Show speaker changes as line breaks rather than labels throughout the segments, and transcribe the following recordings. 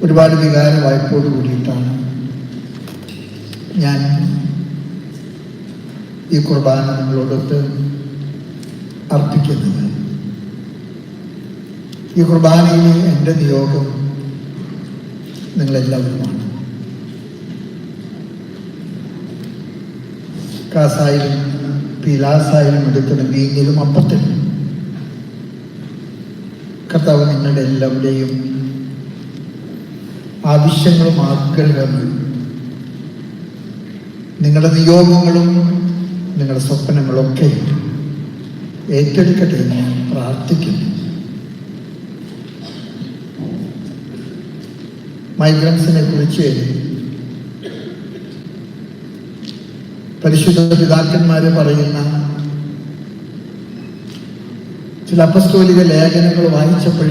ഒരുപാട് വികാര വായ്പോട് കൂടിയിട്ടാണ് ഞാൻ ഈ കുർബാന നിങ്ങളോടൊത്ത് അർപ്പിക്കുന്നത്. ഈ കുർബാനയിൽ എൻ്റെ നിയോഗം നിങ്ങളെല്ലാവരുമാണ്. കാസായാലും പീലാസായാലും എടുക്കുന്ന വീഞ്ഞിലും അപ്പത്തിലും കർത്താവ് നിങ്ങളുടെ എല്ലാവരുടെയും ആവശ്യങ്ങളും ആഗ്രഹങ്ങളും നിങ്ങളുടെ നിയോഗങ്ങളും നിങ്ങളുടെ സ്വപ്നങ്ങളൊക്കെ ഏറ്റെടുക്കട്ടെ എന്ന് ഞാൻ പ്രാർത്ഥിക്കുന്നു. മൈഗ്രൻസിനെ കുറിച്ച് പരിശുദ്ധ പിതാക്കന്മാര് പറയുന്ന ചില അപ്പസ്തോലിക ലേഖനങ്ങൾ വായിച്ചപ്പോൾ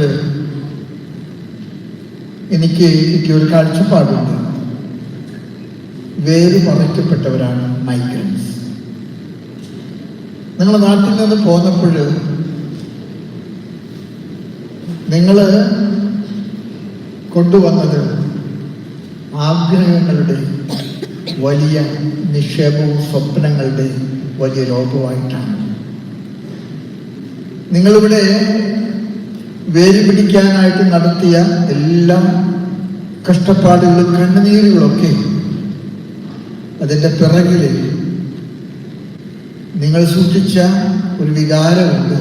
എനിക്ക് കിട്ടിയൊരു കാഴ്ചപ്പാടുണ്ട്. വേര് പറിക്കപ്പെട്ടവരാണ് മൈഗ്രൻസ്. നിങ്ങളുടെ നാട്ടിൽ നിന്ന് പോന്നപ്പോൾ നിങ്ങൾ കൊണ്ടുവന്നത് ആഗ്രഹങ്ങളുടെ വലിയ നിക്ഷേപവും സ്വപ്നങ്ങളുടെ വലിയ രോഗമായിട്ടാണ്. നിങ്ങളിവിടെ വേര് പിടിക്കാനായിട്ട് നടത്തിയ എല്ലാ കഷ്ടപ്പാടുകളും കണ്ണുനീരുകളൊക്കെ അതിൻ്റെ പിറകിൽ നിങ്ങൾ സൂക്ഷിച്ച ഒരു വികാരമുണ്ട്.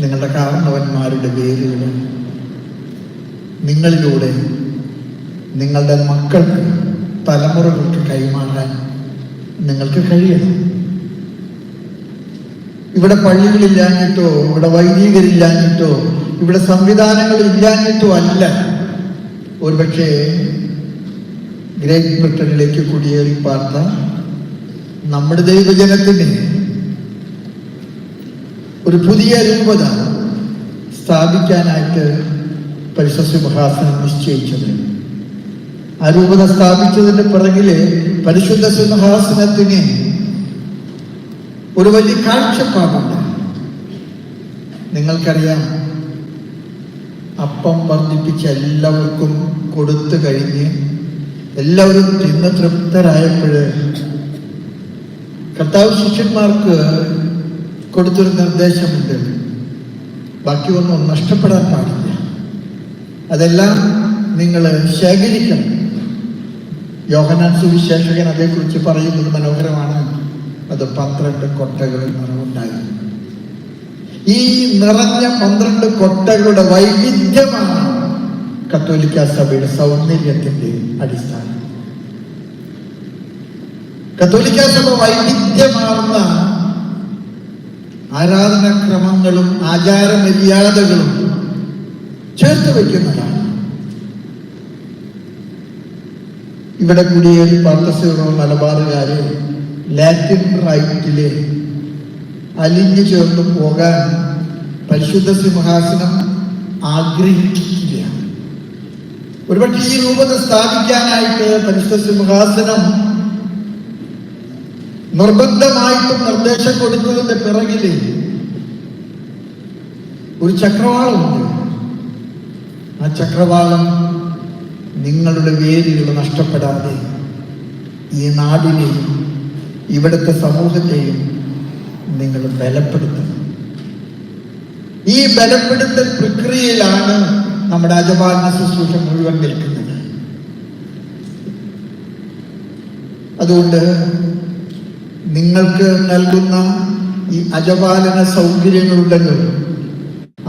നിങ്ങളുടെ കാരണവന്മാരുടെ വേരുകൾ നിങ്ങളിലൂടെ നിങ്ങളുടെ മക്കൾക്ക് തലമുറകൾക്ക് കൈമാറാൻ നിങ്ങൾക്ക് കഴിയണം. ഇവിടെ പള്ളികളില്ലാഞ്ഞിട്ടോ ഇവിടെ വൈദികരില്ലാഞ്ഞിട്ടോ ഇവിടെ സംവിധാനങ്ങൾ ഇല്ലാഞ്ഞിട്ടോ അല്ല. ഒരുപക്ഷെ ഗ്രേറ്റ് ബ്രിട്ടനിലേക്ക് കുടിയേറി പാർത്ത നമ്മുടെ ദൈവജനത്തിന് ഒരു പുതിയ രൂപത സ്ഥാപിക്കാനായിട്ട് പരിശുദ്ധ സിംഹാസനം നിശ്ചയിച്ചത്. ആ രൂപത സ്ഥാപിച്ചതിന്റെ പിറകില് പരിശുദ്ധ സിംഹാസനത്തിന് ഒരു വലിയ കാഴ്ചപ്പാടുണ്ട്. നിങ്ങൾക്കറിയാം, അപ്പം വർദ്ധിപ്പിച്ച് എല്ലാവർക്കും കൊടുത്തു കഴിഞ്ഞ് എല്ലാവരും തിന്ന് തൃപ്തരായപ്പോൾ കർത്താവ് ശിഷ്യന്മാർക്ക് കൊടുത്തൊരു നിർദ്ദേശമുണ്ട്. ബാക്കിയൊന്നും നഷ്ടപ്പെടാൻ പാടില്ല, അതെല്ലാം നിങ്ങൾ ശേഖരിക്കണം. യോഹന്നാൻ സുവിശേഷകൻ അതേക്കുറിച്ച് പറയുന്നത് മനോഹരമാണ്. അത് 12 കൊട്ടകൾ നിറവുണ്ടായിരുന്നു. ഈ നിറഞ്ഞ 12 കൊട്ടകളുടെ വൈവിധ്യമാണ് കത്തോലിക്ക സഭയുടെ സൗന്ദര്യത്തിന്റെ അടിസ്ഥാനം. കത്തോലിക്ക സഭ വൈവിധ്യമാർന്ന ആരാധനാക്രമങ്ങളും ആചാരമര്യാദകളും ചേർത്ത് വയ്ക്കുന്നതാണ്. ഇവിടെ കുടിയേറി പാർത്തസീറോ മലബാറുകാര് ലാറ്റിൻ റൈറ്റില് അലിഞ്ഞു ചേർന്ന് പോകാൻ പരിശുദ്ധ സിംഹാസനം ആഗ്രഹിക്കുകയാണ്. ഒരുപക്ഷെ ഈ രൂപത സ്ഥാപിക്കാനായിട്ട് പരിശുദ്ധ സിംഹാസനം നിർബന്ധമായിട്ടും നിർദ്ദേശം കൊടുത്തതിന്റെ പിറകില് ഒരു ചക്രവാളമുണ്ട്. ആ ചക്രവാളം നിങ്ങളുടെ വേരുകൾ നഷ്ടപ്പെടാതെ ഈ നാടിനെയും ഇവിടുത്തെ സമൂഹത്തെയും നിങ്ങൾ ബലപ്പെടുത്തണം. ഈ ബലപ്പെടുത്തൽ പ്രക്രിയയിലാണ് നമ്മുടെ അജപാലന ശുശ്രൂഷ മുഴുവൻ നിൽക്കുന്നത്. അതുകൊണ്ട് നിങ്ങൾക്ക് നൽകുന്ന ഈ അജപാലന സൗകര്യങ്ങളുണ്ടല്ലോ,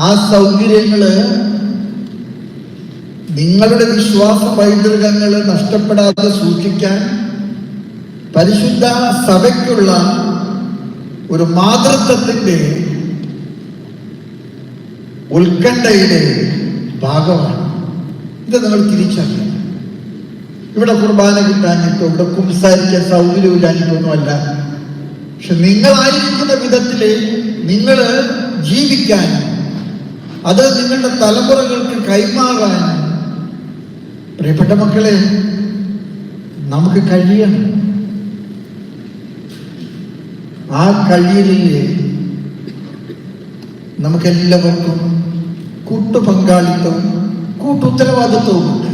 ആ സൗകര്യങ്ങള് നിങ്ങളുടെ വിശ്വാസ പൈതൃകങ്ങൾ നഷ്ടപ്പെടാതെ സൂക്ഷിക്കാൻ പരിശുദ്ധ സഭയ്ക്കുള്ള ഒരു മാതൃത്വത്തിന്റെ ഉത്കണ്ഠയുടെ ഭാഗമാണ്. ഇത് നിങ്ങൾ തിരിച്ചറിയണം. ഇവിടെ കുർബാന കിട്ടാഞ്ഞിട്ടോ ഇവിടെ കുംസാരിക്കാൻ സൗകര്യമില്ലാഞ്ഞിട്ടൊന്നുമല്ല. പക്ഷെ നിങ്ങളായിരിക്കുന്ന വിധത്തില് നിങ്ങൾ ജീവിക്കാൻ, അത് നിങ്ങളുടെ തലമുറകൾക്ക് കൈമാറാൻ പ്രിയപ്പെട്ട മക്കളെ നമുക്ക് കഴിയണം. ആ കഴിയലില് നമുക്കെല്ലാവർക്കും കൂട്ടുപങ്കാളിത്തവും കൂട്ടുത്തരവാദിത്വമുണ്ട്.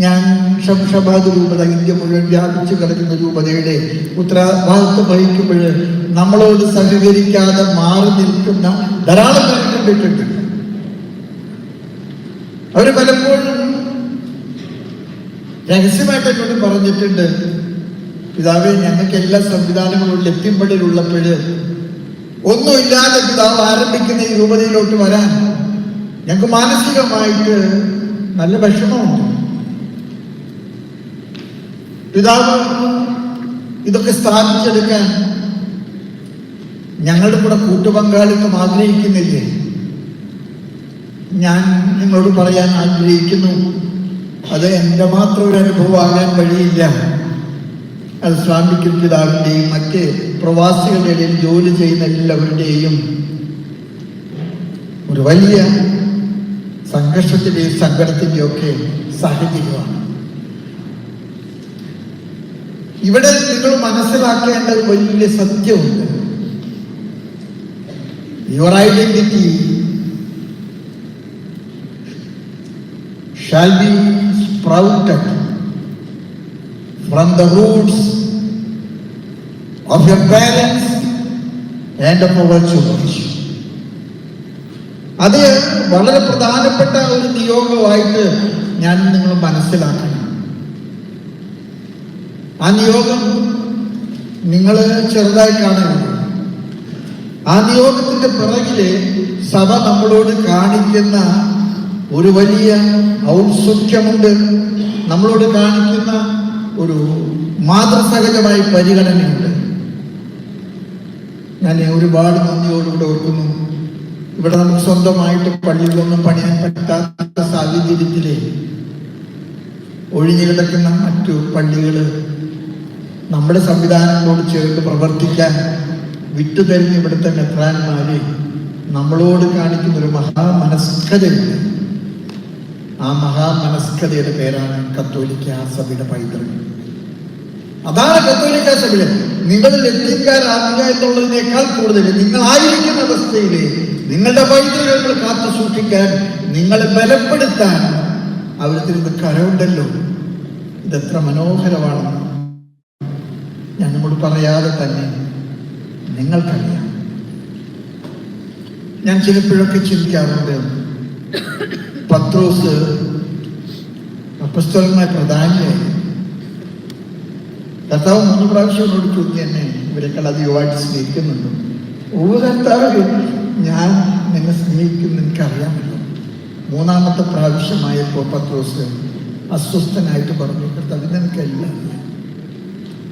ഞാൻ ശംഷാബാദ് രൂപത, ഇന്ത്യ മുഴുവൻ വ്യാപിച്ചു കിടക്കുന്ന രൂപതയുടെ ഉത്തരവാദിത്വം വഹിക്കുമ്പോൾ നമ്മളോട് സഹകരിക്കാതെ മാറി നിൽക്കുന്ന ധാരാളം പേരെ കണ്ടിട്ടുണ്ട്. അവർ പലപ്പോഴും രഹസ്യമായിട്ട് എന്നോട് പറഞ്ഞിട്ടുണ്ട്, പിതാവേ, ഞങ്ങൾക്ക് എല്ലാ സംവിധാനങ്ങളും ലഭ്യപ്പെടലുള്ളപ്പോൾ ഒന്നുമില്ലാതെ പിതാവ് ആരംഭിക്കുന്ന ഈ രൂപതയിലോട്ട് വരാൻ ഞങ്ങൾക്ക് മാനസികമായിട്ട് നല്ല വിഷമമുണ്ട്. പിതാവ് ഇതൊക്കെ സ്ഥാപിച്ചെടുക്കാൻ ഞങ്ങളുടെ കൂടെ കൂട്ടുപങ്കാളിത്തം ആഗ്രഹിക്കുന്നില്ലേ? ഞാൻ നിങ്ങളോട് പറയാൻ ആഗ്രഹിക്കുന്നു, അത് എൻ്റെ മാത്രം ഒരു അനുഭവമാകാൻ വഴിയില്ല. അത് സ്വാമിക്കൽ പിതാവിൻ്റെയും മറ്റ് പ്രവാസികളുടെ ഇടയിൽ ജോലി ചെയ്യുന്ന എല്ലാവരുടെയും ഒരു വലിയ സംഘർഷത്തിൻ്റെയും സങ്കടത്തിൻ്റെയും ഒക്കെ സാഹചര്യമാണ്. ഇവിടെ നിങ്ങൾ മനസ്സിലാക്കേണ്ട ഒരു വലിയ സത്യമുണ്ട്. Your identity shall be sprouted from the roots of your parents and of our church. അത് വളരെ പ്രധാനപ്പെട്ട ഒരു നിയോഗമായിട്ട് ഞാൻ നിങ്ങൾ മനസ്സിലാക്കണം. ആ നിയോഗം നിങ്ങൾ ചെറുതായി കാണരുത്. ആ നിയോഗത്തിന്റെ പിറകില് സഭ നമ്മളോട് കാണിക്കുന്ന ഒരു വലിയ ഔത്സുഖ്യമുണ്ട്, നമ്മളോട് കാണിക്കുന്ന ഒരു മാതൃസഹജമായ പരിഗണനയുണ്ട്. ഞാൻ ഒരുപാട് നന്ദിയോടുകൂടെ ഓർക്കുന്നു. ഇവിടെ നമുക്ക് സ്വന്തമായിട്ട് പള്ളികളൊന്നും പണിയാൻ പറ്റാത്ത സാഹചര്യത്തില് ഒഴിഞ്ഞു കിടക്കുന്ന മറ്റു പള്ളികള് നമ്മുടെ സംവിധാനങ്ങളോട് ചേർത്ത് പ്രവർത്തിക്കാൻ വിട്ടുതരുന്ന ഇവിടുത്തെ മെത്രാന്മാര് നമ്മളോട് കാണിക്കുന്ന ഒരു മഹാമനസ്കതയുണ്ട്. ആ മഹാമനസ്കതയുടെ പേരാണ് കത്തോലിക്ക സഭയുടെ പൈതൃകം. അതാണ് കത്തോലിക്ക സഭയിൽ നിങ്ങളിൽ എത്തിക്കാനാകുക എന്നുള്ളതിനേക്കാൾ കൂടുതൽ നിങ്ങളായിരിക്കുന്ന അവസ്ഥയിൽ നിങ്ങളുടെ പൈതൃകങ്ങൾ കാത്തു സൂക്ഷിക്കാൻ, നിങ്ങളെ ബലപ്പെടുത്താൻ അവർ തരുന്ന കരമുണ്ടല്ലോ. ഇതെത്ര മനോഹരമാണെന്ന് ഞാൻ നമ്മോട് പറയാതെ തന്നെ നിങ്ങൾക്കറിയാം. ഞാൻ ചിലപ്പോഴൊക്കെ ചിന്തിക്കാറുണ്ട്, പത്രോസ് അപ്പസ്തോലന്മാർ പ്രധാനിയായി. കർത്താവ് 3 പ്രാവശ്യം കൊടുത്തു, എന്നെ ഇവരെക്കാൾ അധികമായിട്ട് സ്നേഹിക്കുന്നുണ്ട്. കർത്താവ്, ഞാൻ നിന്നെ സ്നേഹിക്കുന്നു, എനിക്കറിയാമല്ലോ. 3-ാമത്തെ പ്രാവശ്യമായപ്പോൾ പത്രോസ് അസ്വസ്ഥനായിട്ട് പറഞ്ഞു, കർത്താവ്,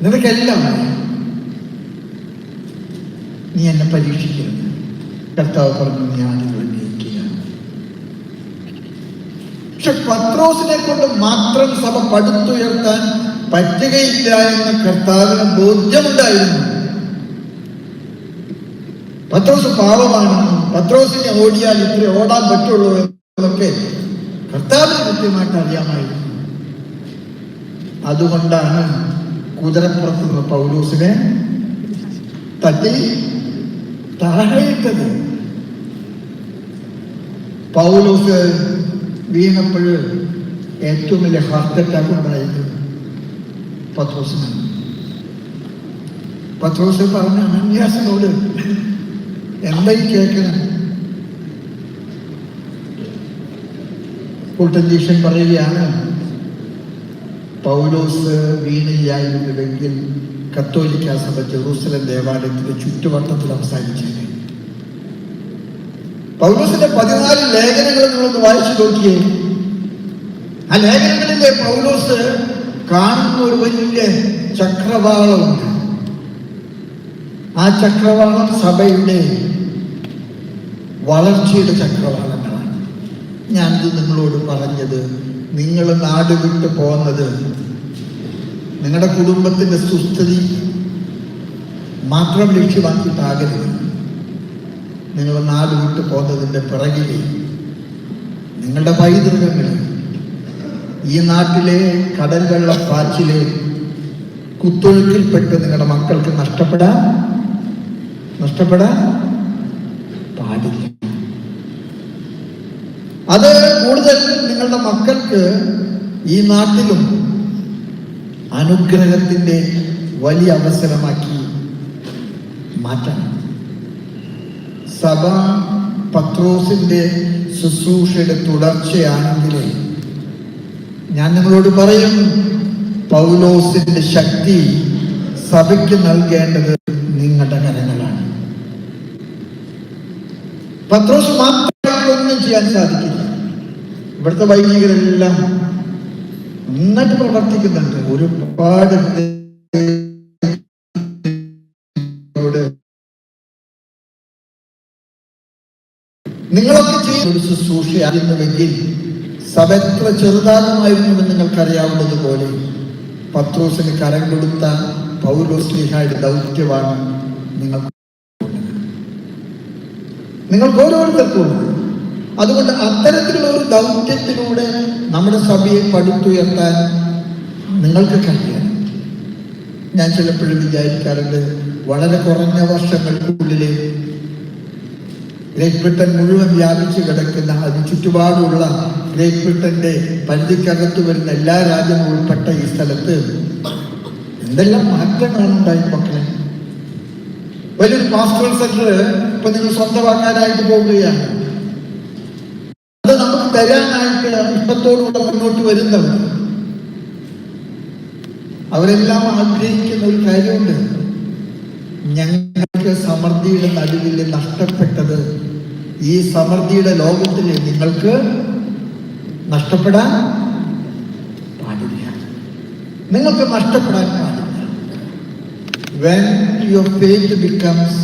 നിനക്കെല്ലാം നീ എന്നെ പരീക്ഷിക്കരുത്. കർത്താവ് പറഞ്ഞു, ഞാനിവിടെ ജയിക്കുകയാണ്. പക്ഷെ പത്രോസിനെ കൊണ്ട് മാത്രം സഭ പടുത്തുയർത്താൻ പറ്റുകയില്ല എന്ന് കർത്താവിന് ബോധ്യമുണ്ടായിരുന്നു. പത്രോസ് പാവമാണെന്നും പത്രോസിനെ ഓടിയാൽ ഇത്ര ഓടാൻ പറ്റുള്ളൂ എന്നൊക്കെ കർത്താവിന് കൃത്യമായിട്ട് അറിയാമായിരുന്നു. അതുകൊണ്ടാണ് കുതിരപ്പുറത്തുനിന്ന് പൗലോസിനെ തട്ടി താഴെയിട്ടത്. പൗലോസ് വീണപ്പോൾ ഏറ്റവും വലിയ ഹാർട്ട് അറ്റാക്ക് ഉണ്ടായത് പത്രോസിനാണ്. പത്രോസ് പറഞ്ഞ അനന്യാസിനോട് എന്തായി കേൾക്കണം? കുട്ടൻജീഷൻ പറയുകയാണ്, പൗലോസ് വീണില്ലായിരുന്നുവെങ്കിൽ കത്തോലിക്ക സഭ ജെറൂസലം ദേവാലയത്തിന്റെ ചുറ്റുവട്ടത്തിൽ അവസാനിച്ചത്. പൗലോസിന്റെ 14 ലേഖനങ്ങൾ നിങ്ങളൊന്ന് വായിച്ചു നോക്കിയേ. ആ ലേഖനങ്ങളിലെ പൗലോസ് കാണുന്ന ഒരു വലിയ ചക്രവാളമുണ്ട്. ആ ചക്രവാളം സഭയുടെ വളർച്ചയുടെ ചക്രവാളങ്ങളാണ്. ഞാനിത് നിങ്ങളോട് പറഞ്ഞത്, നിങ്ങൾ നാട് വിട്ടു പോകുന്നത് നിങ്ങളുടെ കുടുംബത്തിന്റെ സുസ്ഥിതി മാത്രം ലക്ഷ്യമാക്കിയിട്ടാകരുത്. നിങ്ങൾ നാട് വിട്ടു പോകുന്നതിൻ്റെ പിറകിലെ നിങ്ങളുടെ പൈതൃകങ്ങൾ, ഈ നാട്ടിലെ കടൽ വെള്ളപ്പാച്ചിലെ കുത്തൊഴുക്കിൽപ്പെട്ട് നിങ്ങളുടെ മക്കൾക്ക് നഷ്ടപ്പെടാൻ പാടില്ല. അത് കൂടുതൽ നിങ്ങളുടെ മക്കൾക്ക് ഈ നാട്ടിലും അനുഗ്രഹത്തിന്റെ വലിയ അവസരമാക്കി മാറ്റണം. സഭ പത്രോസിന്റെ ശുശ്രൂഷയുടെ തുടർച്ചയാണെങ്കിൽ ഞാൻ നിങ്ങളോട് പറയും, പൗലോസിന്റെ ശക്തി സഭയ്ക്ക് നൽകേണ്ടത് നിങ്ങളുടെ കരങ്ങളാണ്. പത്രോസ് മാത്രമായി ഒന്നും ചെയ്യാൻ സാധിക്കില്ല. ഇവിടുത്തെ വൈദികരെല്ലാം നന്നായിട്ട് പ്രവർത്തിക്കുന്നുണ്ട്. ഒരുപാട് നിങ്ങളൊക്കെ ചെയ്യുന്ന ശുശ്രൂഷയായിരുന്നുവെങ്കിൽ സഭ എത്ര ചെറുതാകുമായിരുന്നുവെന്ന് നിങ്ങൾക്കറിയാവുന്നതുപോലെ പത്രോസിന് കരം കൊടുത്ത പൗലോസ്ലീഹായുടെ ദൗത്യമാണ് നിങ്ങൾക്ക് ഓരോരുത്തർക്കും. അതുകൊണ്ട് അത്തരത്തിലുള്ള ഒരു ദൗത്യത്തിലൂടെ നമ്മുടെ സഭയെ പടുത്തുയർത്താൻ നിങ്ങൾക്ക് കഴിയണം. ഞാൻ ചിലപ്പോഴും വിചാരിക്കാറുണ്ട്, വളരെ കുറഞ്ഞ വർഷങ്ങൾക്കുള്ളിൽ ഗ്രേറ്റ് ബ്രിട്ടൻ മുഴുവൻ വ്യാപിച്ചു കിടക്കുന്ന അതിന് ചുറ്റുപാടുള്ള ഗ്രേറ്റ് ബ്രിട്ടന്റെ പരിധിക്കകത്ത് വരുന്ന എല്ലാ രാജ്യങ്ങളും ഉൾപ്പെട്ട ഈ സ്ഥലത്ത് എന്തെല്ലാം മാറ്റങ്ങളാണ് ഉണ്ടായി മക്കളെ. വലിയൊരു പാസ്റ്ററൽ സെന്റർ ഇപ്പൊ നിങ്ങൾ സ്വന്തമാക്കാനായിട്ട് പോകുകയാണ്. അത് നമുക്ക് തരാനായിട്ട് ഇഷ്ടത്തോടുകൂടെ മുന്നോട്ട് വരുന്നവർ അവരെല്ലാം ആഗ്രഹിക്കുന്ന ഒരു കാര്യമുണ്ട്. ഞങ്ങൾക്ക് സമൃദ്ധിയുടെ നടുവിൽ നഷ്ടപ്പെട്ടത് ഈ സമൃദ്ധിയുടെ ലോകത്തിൽ നിങ്ങൾക്ക് നഷ്ടപ്പെടാൻ പാടില്ല. നിങ്ങൾക്ക് നഷ്ടപ്പെടാൻ പാടില്ല. When your faith becomes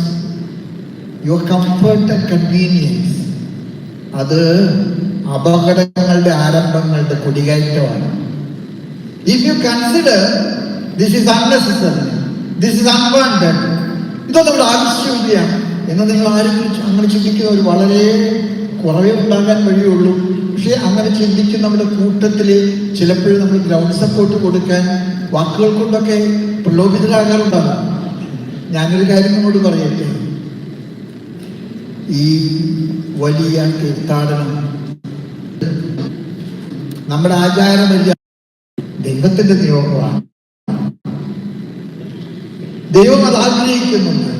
your comfort and convenience, അത് അപകടങ്ങളുടെ ആരംഭങ്ങളുടെ കൊടികയറ്റമാണ്. If you consider this is unnecessary, this is unwanted, ഇതൊന്നും ഇവിടെ ആവശ്യമില്ല എന്ന് നിങ്ങൾ ആരും അങ്ങനെ ചിന്തിക്കുന്നവർ വളരെ കുറവേ ഉണ്ടാകാൻ വഴിയുള്ളൂ. പക്ഷെ അങ്ങനെ ചിന്തിക്കുന്നവരുടെ കൂട്ടത്തിൽ ചിലപ്പോഴും നമ്മൾ ഗ്രൗണ്ട് സപ്പോർട്ട് കൊടുക്കാൻ വാക്കുകൾ കൊണ്ടൊക്കെ പ്രലോഭിതരാകാറുണ്ടാകും. ഞാനൊരു കാര്യം നിങ്ങളോട് പറയട്ടെ, ഈ വലിയ തീർത്ഥാടനം നമ്മുടെ ആചാരമല്ല, ദൈവത്തിന്റെ നിയോഗമാണ്. ദൈവം അത് ആഗ്രഹിക്കുന്നുണ്ട്.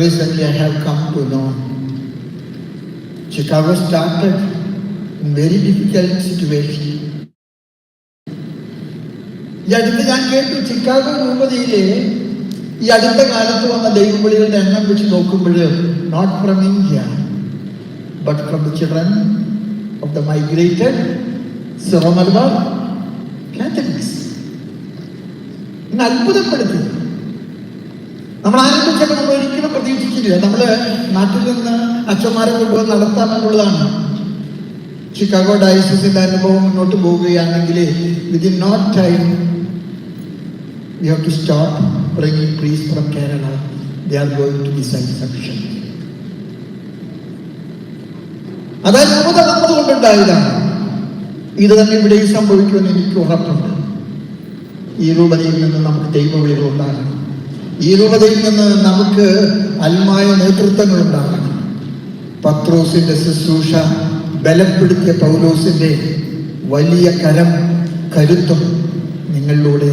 Recently I have come to know Chicago started in very difficult situation. ഈ അടുത്ത് ഞാൻ കേട്ടു, ചിക്കാഗോ രൂപതയിലെ ഈ അടുത്ത കാലത്ത് വന്ന ദൈവവിളികളുടെ എണ്ണം വെച്ച് നോക്കുമ്പോൾ not from India but from the children of the migrated Syro Malabar Catholics ഇന്ന് അത്ഭുതപ്പെടുത്തി. നമ്മൾ ആരംഭിച്ചപ്പോൾ നമ്മൾ ഒരിക്കലും പ്രതീക്ഷിച്ചില്ല. നമ്മള് നാട്ടിൽ നിന്ന് അച്ഛന്മാരെ കൊണ്ടുവന്ന് നടത്താമെന്നുള്ളതാണ്. ചിക്കാഗോ ഡയസിന്റെ അനുഭവം മുന്നോട്ട് പോവുകയാണെങ്കിൽ within not time we have to stop bringing priests from Kerala. They are going to be self-sufficient. അതായത് രൂപത വന്നതുകൊണ്ടുണ്ടായതാണ്. ഇത് തന്നെ ഇവിടെയും സംഭവിക്കുമെന്ന് എനിക്ക് ഉറപ്പുണ്ട്. ഈ രൂപതയിൽ നിന്ന് നമുക്ക് ദൈവവിളികൾ ഉണ്ടാകണം. ഈ രൂപതയിൽ നിന്ന് നമുക്ക് അൽമായ നേതൃത്വങ്ങൾ ഉണ്ടാകണം. പത്രോസിന്റെ ശുശ്രൂഷ ബലപ്പെടുത്തിയ പൗലോസിന്റെ വലിയ കരുത്തും നിങ്ങളിലൂടെ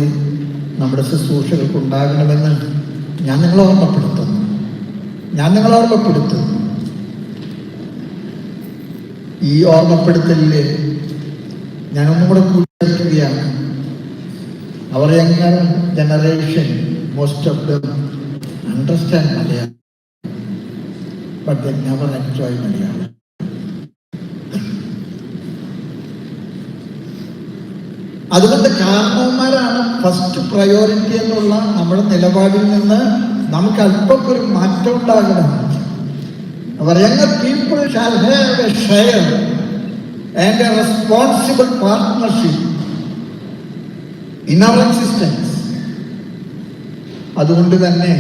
നമ്മുടെ ശുശ്രൂഷകൾക്ക് ഉണ്ടാകണമെന്ന് ഞാൻ നിങ്ങളെ ഓർമ്മപ്പെടുത്തുന്നു. ഈ ഓർമ്മപ്പെടുത്തലിൽ ഞാനൊന്നും കൂടെ കൂട്ടിച്ചേർക്കുകയാണ്. അവർ younger generation most of them understand Malayalam but they never enjoy Malayalam. അതുകൊണ്ട് കാരണവന്മാരാണ് ഫസ്റ്റ് പ്രയോറിറ്റി എന്നുള്ള നമ്മുടെ നിലപാടിൽ നിന്ന് നമുക്ക് അല്പം ഒരു മാറ്റം ഉണ്ടാകണം. Younger people shall have a share and a responsible partnership in our existence. അതുകൊണ്ട് തന്നെ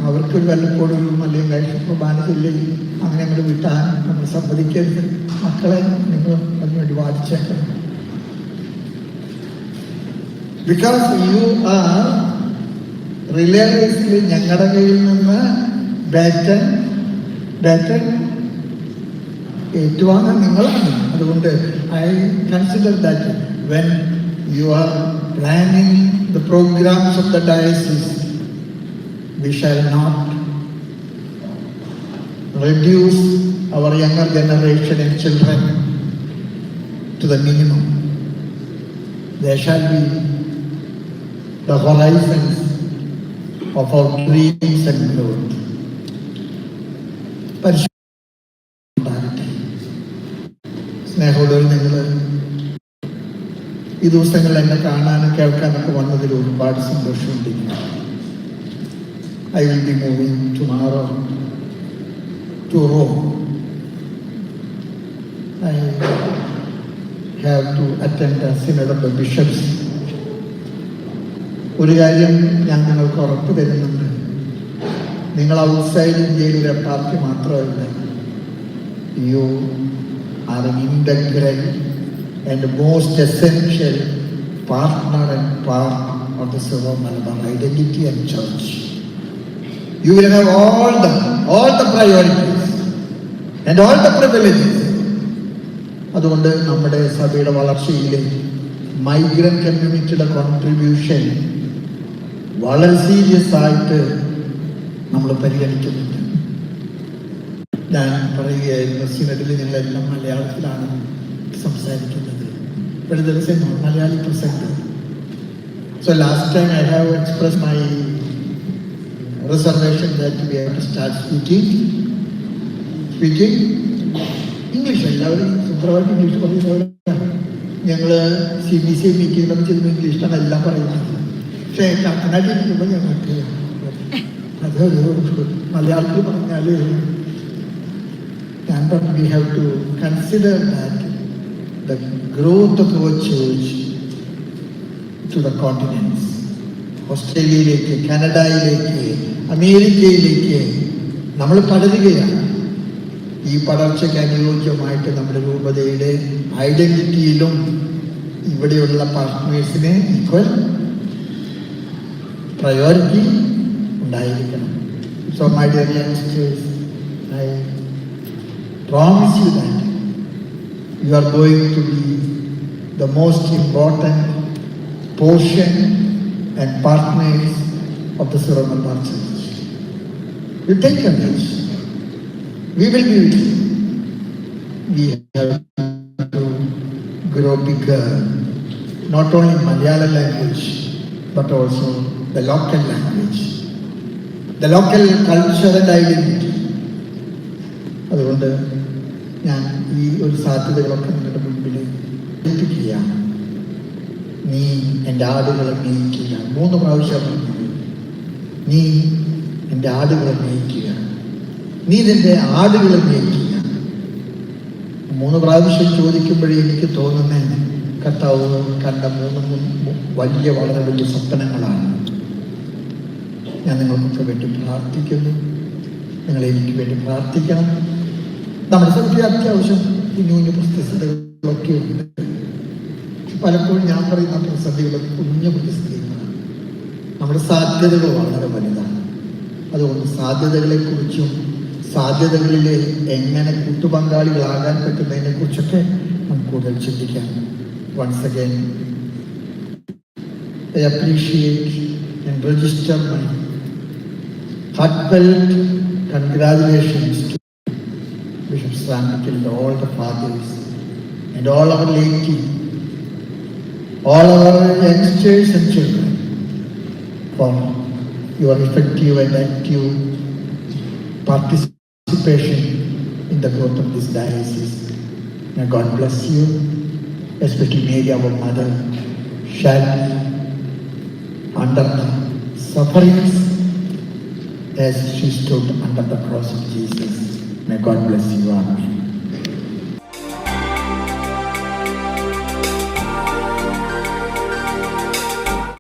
അവർക്കൊരു വല്ലപ്പോഴും അല്ലെങ്കിൽ കഴിച്ചപ്രധാന ജില്ലയിൽ അങ്ങനെ നമ്മൾ വിട്ടാൻ നമ്മൾ സമ്മതിക്കരുത്. മക്കളെ നിങ്ങൾ അതിനുവേണ്ടി വാദിച്ചേക്കണം. ബിക്കോസ് യു ആർ റിലയബിൾസ്ലി ഞങ്ങളുടെ കയ്യിൽ നിന്ന് ബാറ്റൺ ഏറ്റുവാങ്ങാൻ നിങ്ങളാണ്. അതുകൊണ്ട് I consider that when you are planning the programmes of the diocese, we shall not reduce our younger generation and children to the minimum. There shall be the horizons of our dreams and growth. സ്നേഹമുള്ളവർ, നിങ്ങൾ ഈ ദിവസങ്ങളിൽ എന്നെ കാണാനും കേൾക്കാനൊക്കെ വന്നതിൽ ഒരുപാട് സന്തോഷമുണ്ട്. I will be moving tomorrow to Rome. I have to attend a synod of the bishops. ഒരു കാര്യം ഞാൻ നിങ്ങൾക്ക് ഉറപ്പ് തരുന്നുണ്ട്, നിങ്ങൾ ഔട്ട്സൈഡ് ഇന്ത്യയിൽ ഒരു പാർട്ടി മാത്രമല്ല, you are N integral and most essential partner and part of the Syro Malabar identity and church. You will have all the priorities and all the privileges. അതുകൊണ്ട് നമ്മുടെ സഭയുടെ വളർച്ചയിൽ മൈഗ്രന്റ് കമ്മ്യൂണിറ്റിയുടെ കോൺട്രിബ്യൂഷൻ വളരെ സീരിയസ് ആയിട്ട് നമ്മൾ പരിഗണിക്കുന്നുണ്ട്. ഞാൻ പറയുകയായിരുന്നു, സിനഡിൽ ഞങ്ങളെല്ലാം മലയാളത്തിലാണ് സംസാരിക്കുന്നത്. ഇപ്പോഴത്തെ ദിവസം മലയാളി പ്രസംഗം. So last time I have express my reservation that we have to start speaking English. എല്ലാവരും സുന്ദരമായിട്ട് ഇംഗ്ലീഷ് പറയുന്നവരാണ്. ഞങ്ങൾ CBC മീറ്റിംഗിലൊക്കെ ചെല്ലുമ്പോൾ ഇംഗ്ലീഷിലാണ് എല്ലാം പറയുന്നത്. പക്ഷേ കർണാടകയിൽ ഇരിക്കുമ്പോൾ ഞങ്ങൾക്ക് അതൊരു മലയാളത്തിൽ പറഞ്ഞാൽ ഞാൻ പറഞ്ഞു, we have to consider that the growth of our church to the continents, ഓസ്ട്രേലിയയിലേക്ക്, കാനഡയിലേക്ക്, അമേരിക്കയിലേക്ക് നമ്മൾ പടരുകയാണ്. ഈ പടർച്ചയ്ക്ക് അനുയോജ്യമായിട്ട് നമ്മുടെ രൂപതയുടെ ഐഡന്റിറ്റിയിലും ഇവിടെയുള്ള പാർട്ട്നേഴ്സിന് ഈക്വൽ പ്രയോറിറ്റി ഉണ്ടായിരിക്കണം. So my dear youngsters, I promise you that you are going to be the most important portion and partners of the Syro Malabar Church. You take courage. We will be with you. We have to grow bigger, not only in Malayalam language, but also the local language, the local culture and identity. അതുകൊണ്ട് ഞാൻ ഈ ഒരു സാധ്യതകളൊക്കെ നിങ്ങളുടെ മുമ്പിൽ ഏൽപ്പിക്കുകയാണ്. നീ എൻ്റെ ആടുകളെ മേയിക്കുക. 3 പ്രാവശ്യം നീ എൻ്റെ ആടുകളെ മേയിക്കുക, നീ നിൻ്റെ ആടുകളെ മേയിക്കുക. 3 പ്രാവശ്യം ചോദിക്കുമ്പോഴേ എനിക്ക് തോന്നുന്നത് കർത്താവ് കണ്ട 3 വളരെ വലിയ സ്വപ്നങ്ങളാണ്. ഞാൻ നിങ്ങൾക്കൊക്കെ വേണ്ടി പ്രാർത്ഥിക്കുന്നു. നിങ്ങൾ എനിക്ക് വേണ്ടി പ്രാർത്ഥിക്കണം. നമ്മുടെ സഭയിൽ അത്യാവശ്യം കുഞ്ഞു പ്രതിസന്ധികളൊക്കെ ഉണ്ട്. പലപ്പോഴും ഞാൻ പറയുന്ന പ്രതിസന്ധികൾ കുഞ്ഞു പ്രതിസന്ധികളാണ്. നമ്മുടെ സാധ്യതകൾ വളരെ വലുതാണ്. അതുകൊണ്ട് സാധ്യതകളെക്കുറിച്ചും സാധ്യതകളിൽ എങ്ങനെ കൂട്ടുപങ്കാളികളാകാൻ പറ്റുന്നതിനെ കുറിച്ചൊക്കെ നമുക്ക് കൂടുതൽ ചിന്തിക്കാം. Once again I appreciate and register my heartfelt congratulations to Bishop Sramikil and all the fathers and all our laity, all our youngsters and children, for your effective and active participation in the growth of this diocese. May God bless you, especially Mary, our mother, shall be under the sufferings as she stood under the cross of Jesus. May God bless you. Amen.